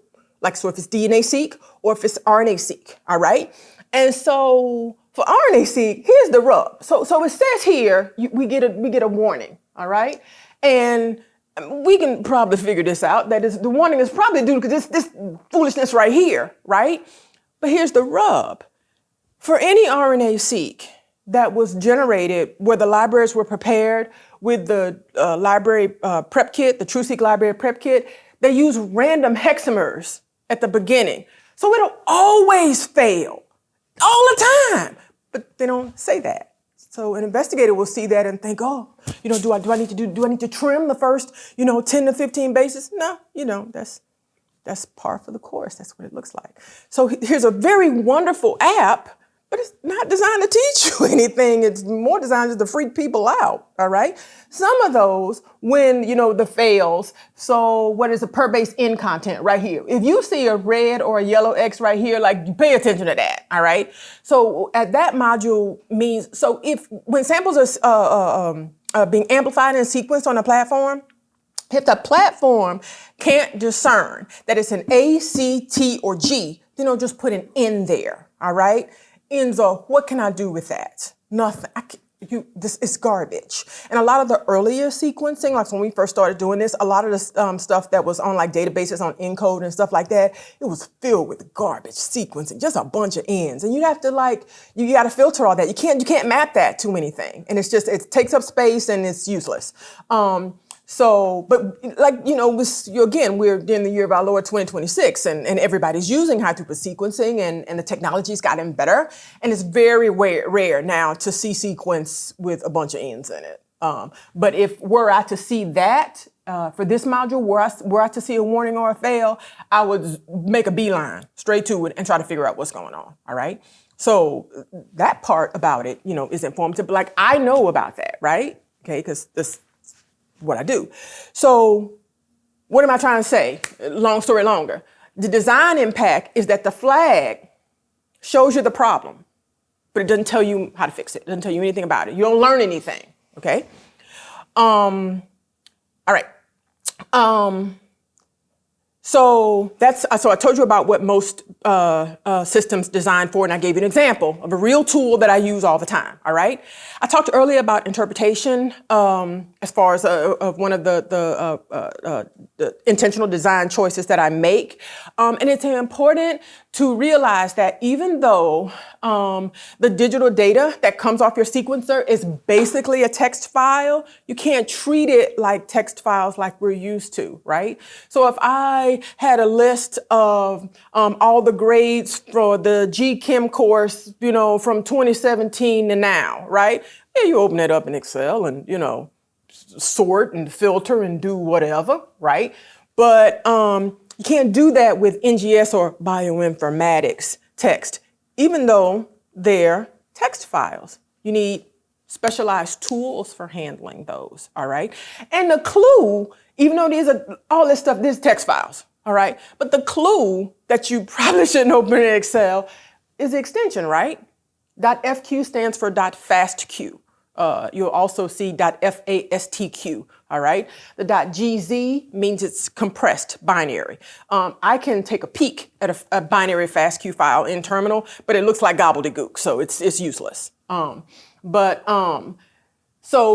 Speaker 2: so if it's DNA-seq or if it's RNA-seq, all right? And so for RNA-seq, here's the rub. So it says here, we get a warning, all right? And we can probably figure this out. That is, the warning is probably due to this foolishness right here, right? But here's the rub. For any RNA-seq that was generated where the libraries were prepared with the library prep kit, the TrueSeq library prep kit, they use random hexamers at the beginning. So it'll always fail, all the time. But they don't say that. So an investigator will see that and think, oh, do I need to trim the first, 10 to 15 bases? No, that's par for the course. That's what it looks like. So here's a very wonderful app, but it's not designed to teach you anything. It's more designed just to freak people out, all right? Some of those, when, the fails, so what is the per base N content right here? If you see a red or a yellow X right here, like, pay attention to that, all right? So at that module means, so when samples are being amplified and sequenced on a platform, if the platform can't discern that it's an A, C, T, or G, then it'll just put an N there, all right? Ends are, what can I do with that? Nothing. This is garbage. And a lot of the earlier sequencing, like when we first started doing this, a lot of the stuff that was on like databases on ENCODE and stuff like that, it was filled with garbage sequencing, just a bunch of N's. And you have to you got to filter all that. You can't map that to anything. And it takes up space and it's useless. But again, we're in the year of our Lord 2026 and everybody's using high-throughput sequencing and the technology's gotten better. And it's very rare now to see sequence with a bunch of N's in it. But if were I to see that for this module, were I to see a warning or a fail, I would make a beeline straight to it and try to figure out what's going on, all right? So that part about it, is informative. But I know about that, right? Okay, because this what I do. So what am I trying to say? Long story longer. The design impact is that the flag shows you the problem, but it doesn't tell you how to fix it. It doesn't tell you anything about it. You don't learn anything, okay? All right. So I told you about what most systems design for, and I gave you an example of a real tool that I use all the time, all right? I talked earlier about interpretation as far as of one of the intentional design choices that I make. And it's important to realize that even though the digital data that comes off your sequencer is basically a text file, you can't treat it like text files like we're used to, right? So if I had a list of all the grades for the G-Chem course, from 2017 to now, right? Yeah, you open it up in Excel and, sort and filter and do whatever, right? But you can't do that with NGS or bioinformatics text, even though they're text files. You need specialized tools for handling those, all right? And the clue, even though these are all this stuff, these text files, all right? But the clue that you probably shouldn't open in Excel is the extension, right? .fq stands for .fastq. You'll also see .fastq, all right? The .gz means it's compressed binary. I can take a peek at a binary FASTQ file in Terminal, but it looks like gobbledygook, so it's useless. So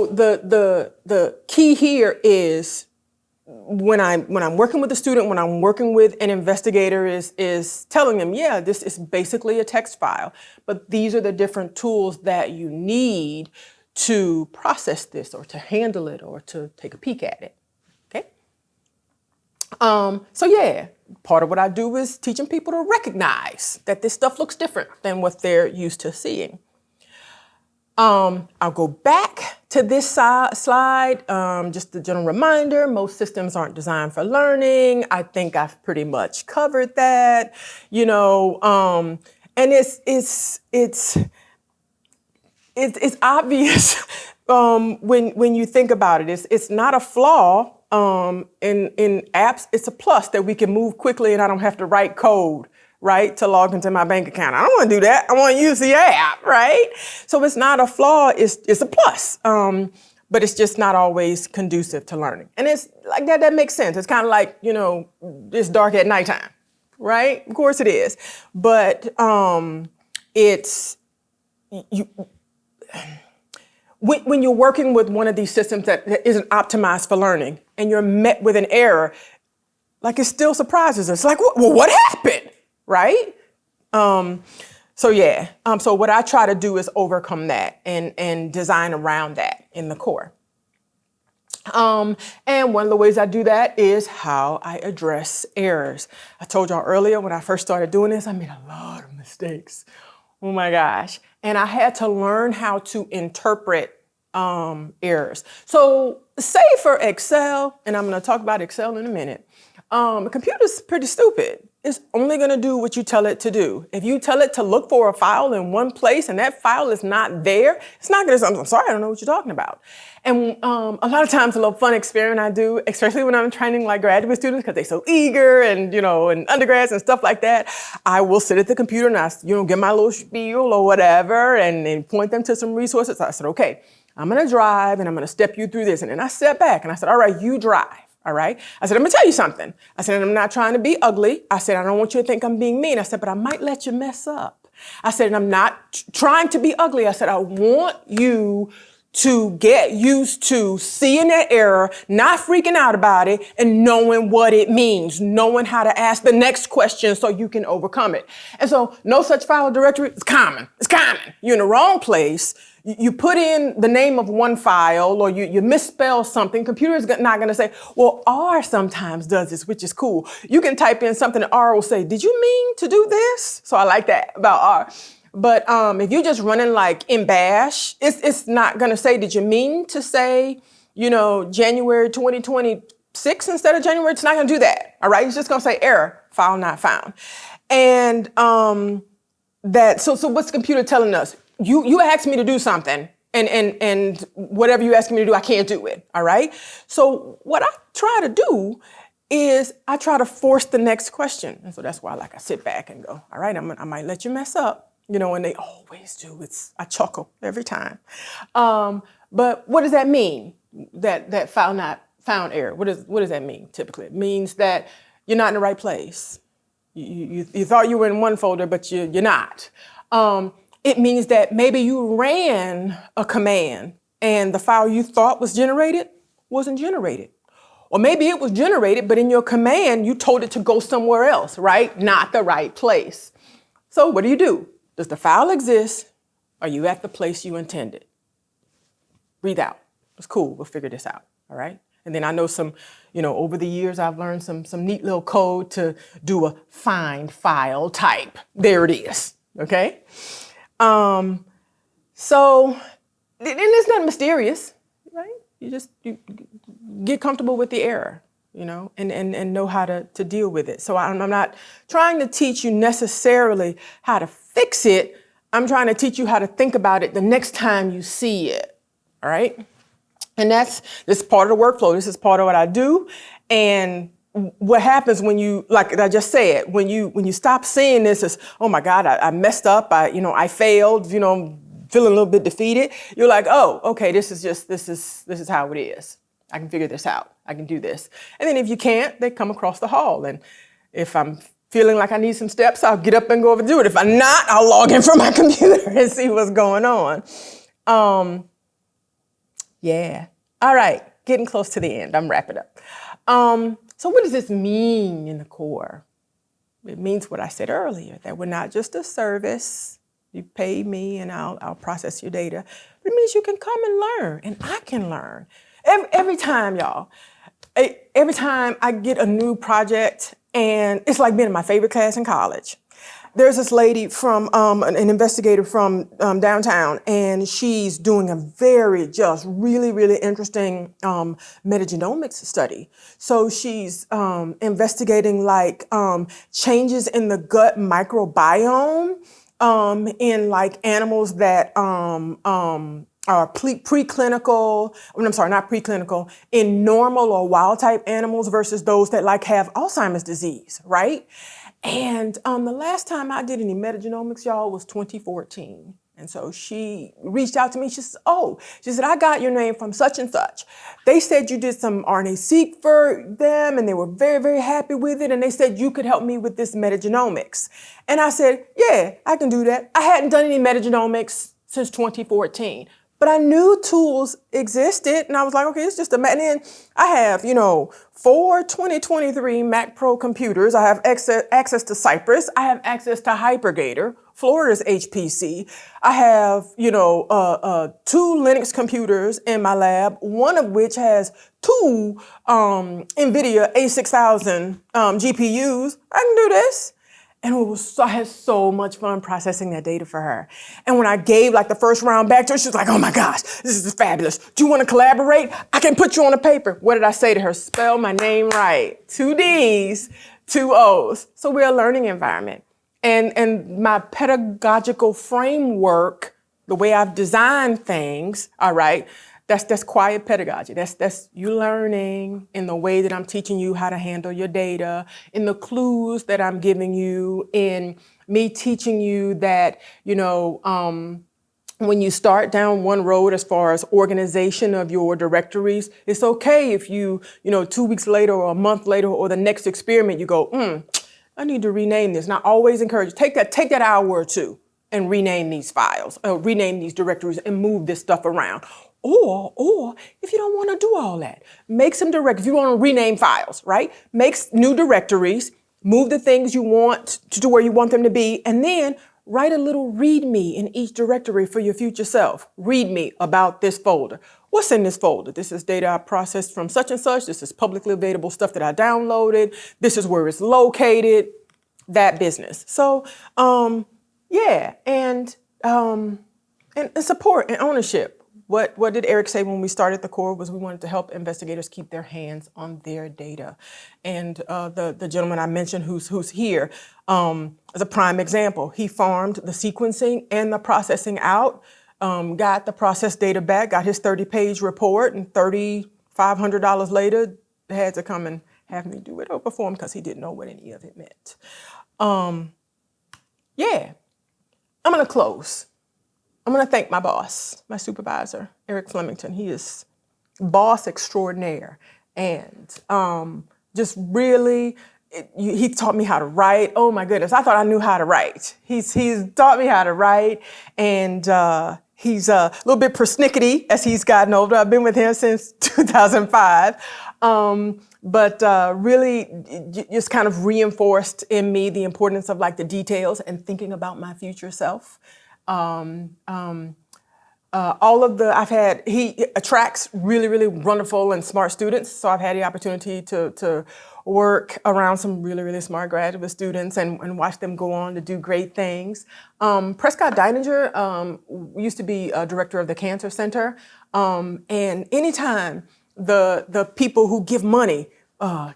Speaker 2: the key here is when I'm working with a student, when I'm working with an investigator, is telling them, yeah, this is basically a text file, but these are the different tools that you need to process this or to handle it or to take a peek at it, okay? So yeah, part of what I do is teaching people to recognize that this stuff looks different than what they're used to seeing. I'll go back to this slide, just a general reminder, most systems aren't designed for learning. I think I've pretty much covered that, and it's obvious when you think about it. It's not a flaw in apps. It's a plus that we can move quickly and I don't have to write code, right, to log into my bank account. I don't want to do that. I want to use the app, right? So it's not a flaw. It's a plus. But it's just not always conducive to learning. And it's like that makes sense. It's kind of like, it's dark at nighttime, right? Of course it is. But it's, when you're working with one of these systems that isn't optimized for learning and you're met with an error, like it still surprises us. Like, well, what happened, right? So what I try to do is overcome that and design around that in the core. And one of the ways I do that is how I address errors. I told y'all earlier when I first started doing this, I made a lot of mistakes. Oh my gosh. And I had to learn how to interpret errors. So say for Excel, and I'm going to talk about Excel in a minute, a computer's pretty stupid. It's only going to do what you tell it to do. If you tell it to look for a file in one place and that file is not there, it's not going to say, I'm sorry, I don't know what you're talking about. And a lot of times a little fun experiment I do, especially when I'm training like graduate students because they're so eager and, and undergrads and stuff like that, I will sit at the computer and I, give my little spiel or whatever and point them to some resources. I said, okay, I'm going to drive and I'm going to step you through this. And then I step back and I said, all right, you drive. All right. I said, I'm going to tell you something. I said, I'm not trying to be ugly. I said, I don't want you to think I'm being mean. I said, but I might let you mess up. I said, and I'm not trying to be ugly. I said, I want you to get used to seeing that error, not freaking out about it, and knowing what it means, knowing how to ask the next question so you can overcome it. And so no such file directory is common. It's common. You're in the wrong place. You put in the name of one file or you misspell something, computer is not going to say, well, R sometimes does this, which is cool. You can type in something and R will say, did you mean to do this? So I like that about R. But if you're just running like in bash, it's not going to say, did you mean to say, January 2026 instead of January? It's not going to do that. All right. It's just going to say error, file not found. And so what's the computer telling us? You asked me to do something and whatever you asked me to do, I can't do it. All right. So what I try to do is I try to force the next question. And so that's why I sit back and go, all right, I might let you mess up, and they always do. I chuckle every time. But what does that mean? That file not found error. What does that mean typically? It means that you're not in the right place. You thought you were in one folder, but you're not. It means that maybe you ran a command and the file you thought was generated wasn't generated. Or maybe it was generated, but in your command, you told it to go somewhere else, right? Not the right place. So what do? Does the file exist? Are you at the place you intended? Breathe out. It's cool. We'll figure this out, all right? And then I know over the years, I've learned some neat little code to do a find file type. There it is, okay? So it's not mysterious, right? You get comfortable with the error, and know how to deal with it. So I'm not trying to teach you necessarily how to fix it. I'm trying to teach you how to think about it the next time you see it, all right? And this is part of the workflow. This is part of what I do. And what happens when you, like I just said, when you stop seeing this as, oh my God, I messed up, I failed, feeling a little bit defeated. You're like, oh, okay, this is how it is. I can figure this out. I can do this. And then if you can't, they come across the hall. And if I'm feeling like I need some steps, I'll get up and go over and do it. If I'm not, I'll log in from my computer and see what's going on. Yeah. All right. Getting close to the end. I'm wrapping up. So what does this mean in the core? It means what I said earlier, that we're not just a service. You pay me and I'll process your data. But it means you can come and learn, and I can learn. Every time, y'all, every time I get a new project, and it's like being in my favorite class in college. There's this lady from, an investigator from downtown, and she's doing a really, really interesting metagenomics study. So she's investigating changes in the gut microbiome in animals that are preclinical, not preclinical, in normal or wild type animals versus those that have Alzheimer's disease, right? And the last time I did any metagenomics, y'all, was 2014. And so she reached out to me. She said, I got your name from such and such. They said you did some RNA-seq for them and they were very, very happy with it. And they said you could help me with this metagenomics. And I said, yeah, I can do that. I hadn't done any metagenomics since 2014. But I knew tools existed, and I was like, okay, it's just and then I have, 4 2023 Mac Pro computers. I have access to Cypress. I have access to HyperGator, Florida's HPC. I have, 2 Linux computers in my lab, one of which has 2 NVIDIA A6000 GPUs. I can do this. And I had so much fun processing that data for her. And when I gave the first round back to her, she was like, oh my gosh, this is fabulous. Do you want to collaborate? I can put you on a paper. What did I say to her? Spell my name right. 2 D's, 2 O's. So we're a learning environment. And my pedagogical framework, the way I've designed things, all right, that's quiet pedagogy. That's you learning in the way that I'm teaching you how to handle your data, in the clues that I'm giving you, in me teaching you that, when you start down one road as far as organization of your directories, it's okay if you, 2 weeks later or a month later or the next experiment, you go, I need to rename this. And I always encourage you, take that hour or 2 and rename these files, rename these directories and move this stuff around. Or if you don't want to do all that, make some directories. If you want to rename files, right? Make new directories, move the things you want to where you want them to be, and then write a little README in each directory for your future self. README about this folder. What's in this folder? This is data I processed from such and such. This is publicly available stuff that I downloaded. This is where it's located. That business. So, yeah, and support and ownership. What did Eric say when we started the core was we wanted to help investigators keep their hands on their data. And the gentleman I mentioned who's here is a prime example. He farmed the sequencing and the processing out, got the process data back, got his 30-page report, and $3,500 later had to come and have me do it over for him because he didn't know what any of it meant. Yeah, I'm gonna close. I'm going to thank my boss, my supervisor, Eric Flemington. He is boss extraordinaire. And just really, he taught me how to write. Oh my goodness, I thought I knew how to write. He's taught me how to write. And he's a little bit persnickety as he's gotten older. I've been with him since 2005. But really just kind of reinforced in me the importance of the details and thinking about my future self. He attracts really, really wonderful and smart students. So I've had the opportunity to work around some really, really smart graduate students and watch them go on to do great things. Prescott Deininger used to be a director of the Cancer Center. And anytime the people who give money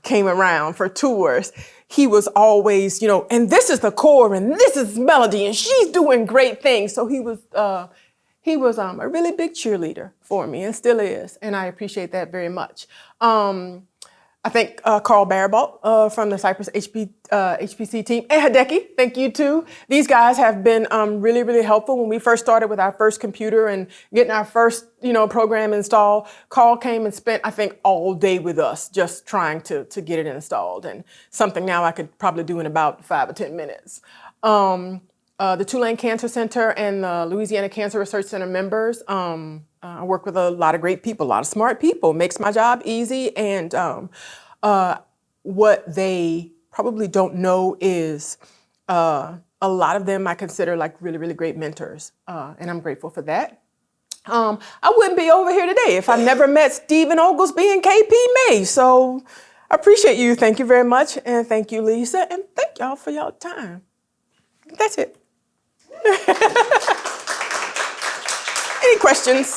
Speaker 2: came around for tours, he was always, and this is the core, and this is Melody, and she's doing great things. So he was a really big cheerleader for me, and still is, and I appreciate that very much. I thank Carl Barabalt from the Cypress HPC team, and Hideki, thank you too. These guys have been really, really helpful. When we first started with our first computer and getting our first, program installed, Carl came and spent, I think, all day with us just trying to get it installed, and something now I could probably do in about 5 or 10 minutes. The Tulane Cancer Center and the Louisiana Cancer Research Center members, I work with a lot of great people, a lot of smart people. Makes my job easy. And what they probably don't know is a lot of them I consider really, really great mentors. And I'm grateful for that. I wouldn't be over here today if I never met Stephen Oglesby and KP May. So I appreciate you. Thank you very much. And thank you, Lisa. And thank y'all for y'all time. That's it. Any questions?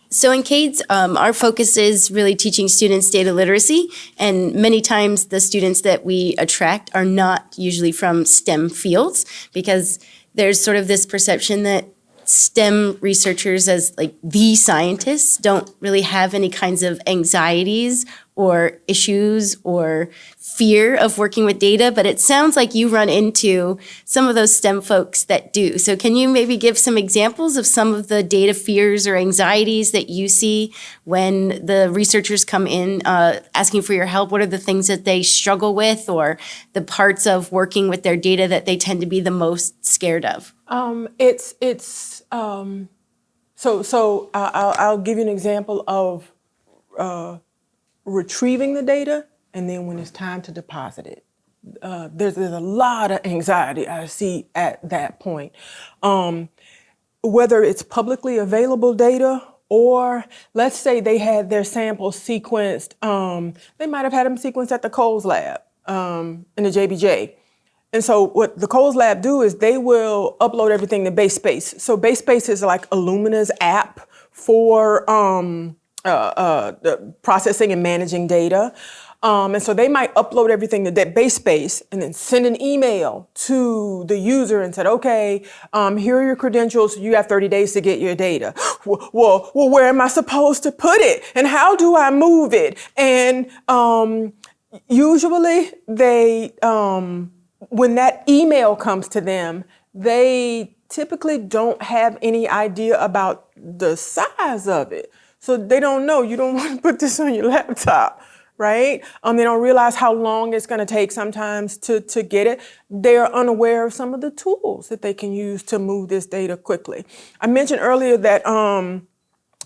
Speaker 1: So in CAIDS, our focus is really teaching students data literacy, and many times the students that we attract are not usually from STEM fields because there's sort of this perception that STEM researchers as the scientists don't really have any kinds of anxieties or issues or fear of working with data, but it sounds like you run into some of those STEM folks that do. So can you maybe give some examples of some of the data fears or anxieties that you see when the researchers come in asking for your help? What are the things that they struggle with, or the parts of working with their data that they tend to be the most scared of?
Speaker 2: I'll give you an example of retrieving the data, and then when it's time to deposit it. There's a lot of anxiety I see at that point. Whether it's publicly available data, or let's say they had their samples sequenced, they might have had them sequenced at the CAIDS lab in the JBJ. And so what the CAIDS lab do is they will upload everything to BaseSpace. So BaseSpace is like Illumina's app for processing and managing data. And so they might upload everything to that BaseSpace and then send an email to the user and said, okay, here are your credentials. You have 30 days to get your data. Well, where am I supposed to put it? And how do I move it? And usually they, when that email comes to them, they typically don't have any idea about the size of it. So they don't know. You don't want to put this on your laptop, right? They don't realize how long it's going to take sometimes to get it. They're unaware of some of the tools that they can use to move this data quickly. I mentioned earlier that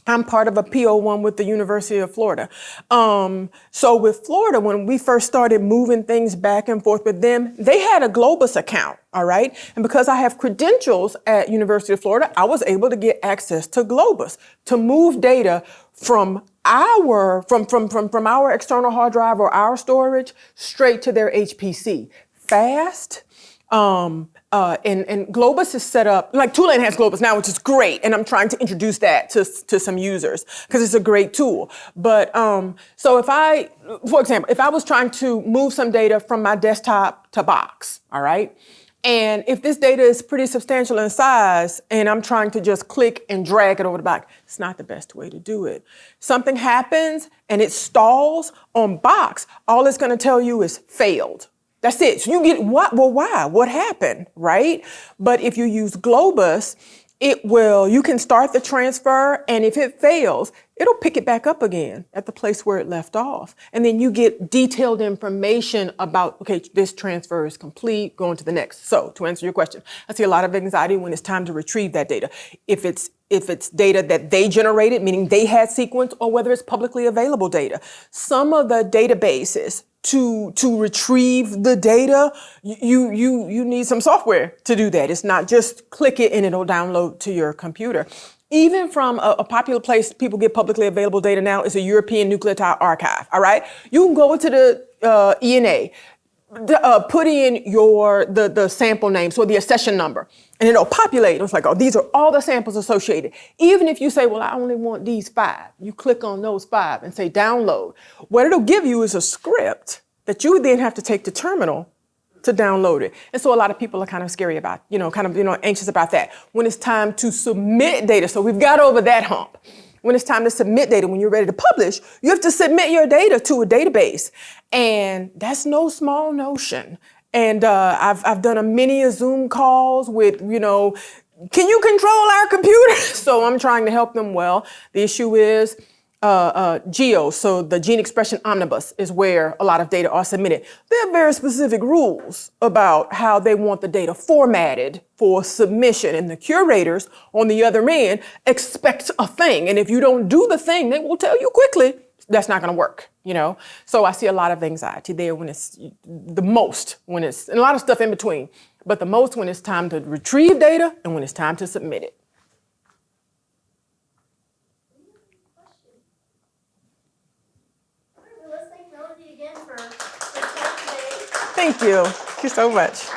Speaker 2: I'm part of a PO1 with the University of Florida. So with Florida, when we first started moving things back and forth with them, they had a Globus account, all right? And because I have credentials at University of Florida, I was able to get access to Globus to move data from our external hard drive or our storage straight to their HPC. Fast. And Globus is set up, like Tulane has Globus now, which is great. And I'm trying to introduce that to some users because it's a great tool. But so for example, if I was trying to move some data from my desktop to Box, all right? And if this data is pretty substantial in size and I'm trying to just click and drag it over the Box, it's not the best way to do it. Something happens and it stalls on Box, all it's gonna tell you is failed. That's it. So you get what? Well, why? What happened, right? But if you use Globus, you can start the transfer, and if it fails, it'll pick it back up again at the place where it left off. And then you get detailed information about, okay, this transfer is complete, going to the next. So to answer your question, I see a lot of anxiety when it's time to retrieve that data. If it's data that they generated, meaning they had sequence, or whether it's publicly available data. Some of the databases to retrieve the data, you need some software to do that. It's not just click it and it'll download to your computer. Even from a popular place people get publicly available data now is a European Nucleotide Archive, all right? You can go into the ENA, put in the sample name, so the accession number, and it'll populate. It's like, oh, these are all the samples associated. Even if you say, well, I only want these 5, you click on those 5 and say download. What it'll give you is a script that you would then have to take to terminal to download it. And so a lot of people are kind of scary about, anxious about that. When it's time to submit data, so we've got over that hump. When it's time to submit data, when you're ready to publish, you have to submit your data to a database. And that's no small notion. And I've done many Zoom calls with, can you control our computer? So I'm trying to help them well. The issue is GEO, so the Gene Expression Omnibus is where a lot of data are submitted. There are very specific rules about how they want the data formatted for submission, and the curators on the other end expect a thing. And if you don't do the thing, they will tell you quickly, that's not gonna work, So I see a lot of anxiety there when it's and a lot of stuff in between, but the most when it's time to retrieve data and when it's time to submit it. Thank you. Thank you so much.